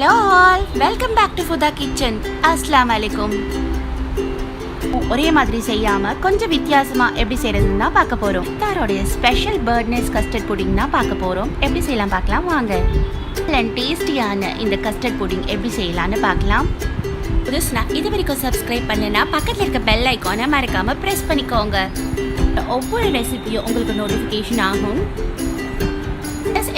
Hello all, welcome back to Fuda Kitchen. Assalamu alaikum. ஒரே மாதிரி செய்யாம கொஞ்சம் வித்தியாசமா எப்படி செய்யறதுன்னு தான் பார்க்க போறோம். இஃப்தாரோட ஸ்பெஷல் பர்த்னஸ் கஸ்டர்ட் புடிங் தான் பார்க்க போறோம். எப்படி செய்யலாம் பார்க்கலாம் வாங்க. டேஸ்டியான இந்த கஸ்டர்ட் புடிங் எப்படி செய்யலாம்னு பார்க்கலாம். புதுசுனா இது வரைக்கும் சப்ஸ்கிரைப் பண்ணலனா பக்கத்துல இருக்க பெல் ஐகானை மறக்காம பிரஸ் பண்ணிக்கோங்க. ஒவ்வொரு ரெசிபியும் உங்களுக்கு நோட்டிஃபிகேஷன் ஆகும்.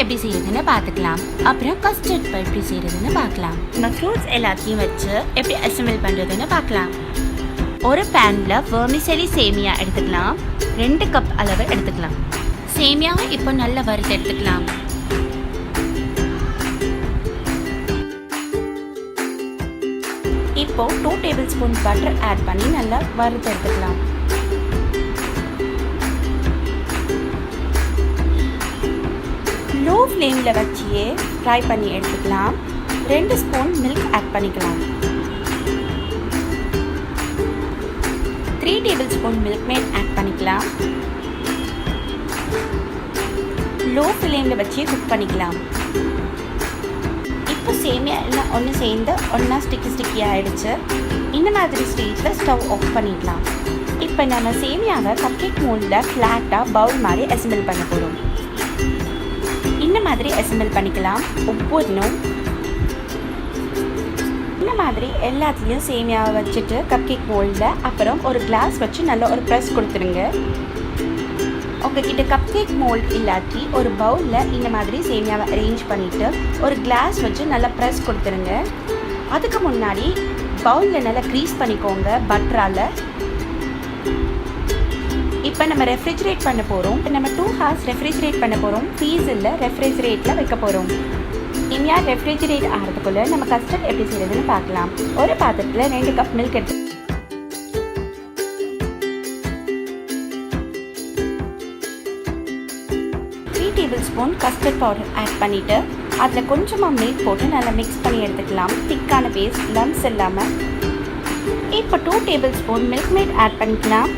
எப்படி செய்யறதுன்னு பார்த்துக்கலாம். அப்புறம் கஸ்டர்ட் எப்படி செய்யறதுன்னு பார்க்கலாம். நம்ம ஃப்ரூட்ஸ் எல்லாத்தையும் வச்சு எப்படி அசெம்பிள் பண்றதுன்னு பார்க்கலாம். ஒரு பேன்ல வெர்மிசெலி சேமியா எடுத்துக்கலாம். 2 கப் அளவு எடுத்துக்கலாம். சேமியாவை இப்போ நல்லா வறுத்து எடுத்துக்கலாம். இப்போ 2 டேபிள் ஸ்பூன் பட்டர் ஆட் பண்ணி நல்லா வறுத்து எடுத்துக்கலாம். லோ ஃப்ளேமில் வச்சியே ஃப்ரை பண்ணி எடுத்துக்கலாம். 2 ஸ்பூன் மில்க் ஆட் பண்ணிக்கலாம். 3 டேபிள் ஸ்பூன் மில்க்மேட் ஆட் பண்ணிக்கலாம். லோ ஃப்ளேமில் வச்சே குக் பண்ணிக்கலாம். இப்போ சேமியா எல்லாம் ஒன்று சேர்ந்து ஒன்றா ஸ்டிக்கி ஆகிடுச்சு. இந்த மாதிரி ஸ்டேஜில் ஸ்டவ் ஆஃப் பண்ணிடலாம். இப்போ நம்ம சேமியாவை கப்கேக் மோல்டில் ஃப்ளாட்டாக பவுல் மாதிரி அசெம்பிள் பண்ண போகிறோம். இந்த மாதிரி அசெம்பிள் பண்ணிக்கலாம். ஒவ்வொன்றும் இந்த மாதிரி எல்லாத்துலேயும் சேமியாவை வச்சுட்டு கப்கேக் மோல்டில் அப்புறம் ஒரு கிளாஸ் வச்சு நல்லா ஒரு ப்ரெஸ் கொடுத்துருங்க. உங்ககிட்ட கப்கேக் மோல்ட் இல்லாட்டி ஒரு பவுலில் இந்த மாதிரி சேமியாவை அரேஞ்ச் பண்ணிவிட்டு ஒரு கிளாஸ் வச்சு நல்லா ப்ரெஸ் கொடுத்துருங்க. அதுக்கு முன்னாடி பவுலில் நல்லா க்ரீஸ் பண்ணிக்கோங்க பட்டரால். இப்போ நம்ம ரெஃப்ரிஜரேட் பண்ண போகிறோம். நம்ம 2 ஹார்ஸ் ரெஃப்ரிஜரேட் பண்ண போகிறோம். ஃப்ரீசரில் ரெஃப்ரிஜரேட்டில் வைக்க போகிறோம். சேமியா ரெஃப்ரிஜரேட் ஆகிறதுக்குள்ளே நம்ம கஸ்டர்ட் எப்படி செய்யறதுன்னு பார்க்கலாம். ஒரு பாத்திரத்தில் 2 கப் மில்க் எடுத்து 3 tablespoon custard powder add பண்ணிவிட்டு அதில் கொஞ்சமாக மில்க் போட்டு நல்லா மிக்ஸ் பண்ணி எடுத்துக்கலாம். திக்கான பேஸ்ட் லம்ஸ் இல்லாமல். இப்போ 2 டேபிள் ஸ்பூன் மில்க்மேட் ஆட் பண்ணிக்கலாம்.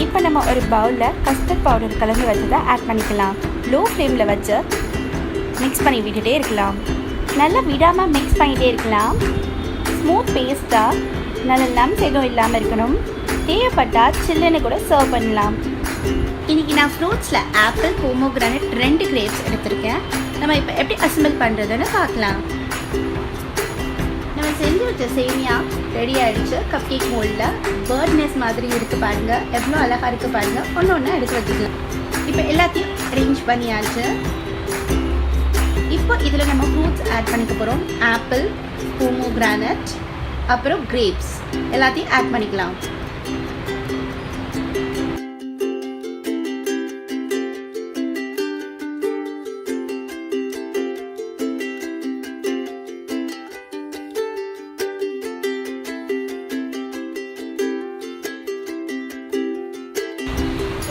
இப்போ நம்ம ஒரு பவுலில் கஸ்டர்ட் பவுடர் கலந்து வச்சதை ஆட் பண்ணிக்கலாம். லோ ஃப்ளேமில் வச்சு மிக்ஸ் பண்ணி விட்டுட்டே இருக்கலாம். நல்லா விடாமல் மிக்ஸ் பண்ணிகிட்டே இருக்கலாம். ஸ்மூத் பேஸ்ட்டாக நல்ல லம்ஸ் எதுவும் இல்லாமல் இருக்கணும். தேவைப்பட்டால் சில்லுன்னு கூட சர்வ் பண்ணலாம். இன்றைக்கி நான் ஃப்ரூட்ஸில் ஆப்பிள் போமோகிரானேட் 2 கிரேப்ஸ் எடுத்திருக்கேன். நம்ம இப்போ எப்படி அசெம்பிள் பண்ணுறதுன்னு பார்க்கலாம். நம்ம செஞ்சு வச்ச சேமியா ரெடி ஆகிடுச்சு. கப் கேக் மோல்டில் பர்த்னஸ் மாதிரி இருக்குது பாருங்கள். எவ்வளோ அழகாக இருக்குது பாருங்கள். ஒன்று ஒன்றா எடுத்து வச்சுக்கலாம். இப்போ எல்லாத்தையும் அரேஞ்ச் பண்ணியாச்சு. இப்போ இதில் நம்ம ஃப்ரூட்ஸ் ஆட் பண்ணிக்க போகிறோம். ஆப்பிள், போமோகிரானேட், அப்புறம் கிரேப்ஸ் எல்லாத்தையும் ஆட் பண்ணிக்கலாம்.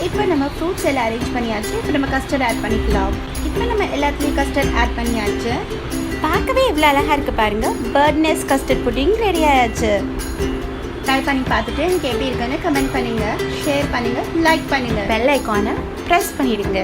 இப்போ நம்ம ஃப்ரூட்ஸ் எல்லாம் அரேஞ்ச் பண்ணியாச்சு. இப்போ நம்ம கஸ்டர்ட் ஆட் பண்ணிக்கலாம். இப்போ நம்ம எல்லாத்துலேயும் கஸ்டர்ட் ஆட் பண்ணியாச்சு. பார்க்கவே எவ்வளோ அழகாக இருக்குது பாருங்கள். பர்த்னஸ் கஸ்டர்ட் புட்டிங் ரெடி ஆயாச்சு. ட்ரை பண்ணி பார்த்துட்டு எனக்கு எப்படி இருக்குன்னு கமெண்ட் பண்ணுங்கள், ஷேர் பண்ணுங்கள், லைக் பண்ணுங்கள், பெல் ஐக்கானை ப்ரெஸ் பண்ணிடுங்க.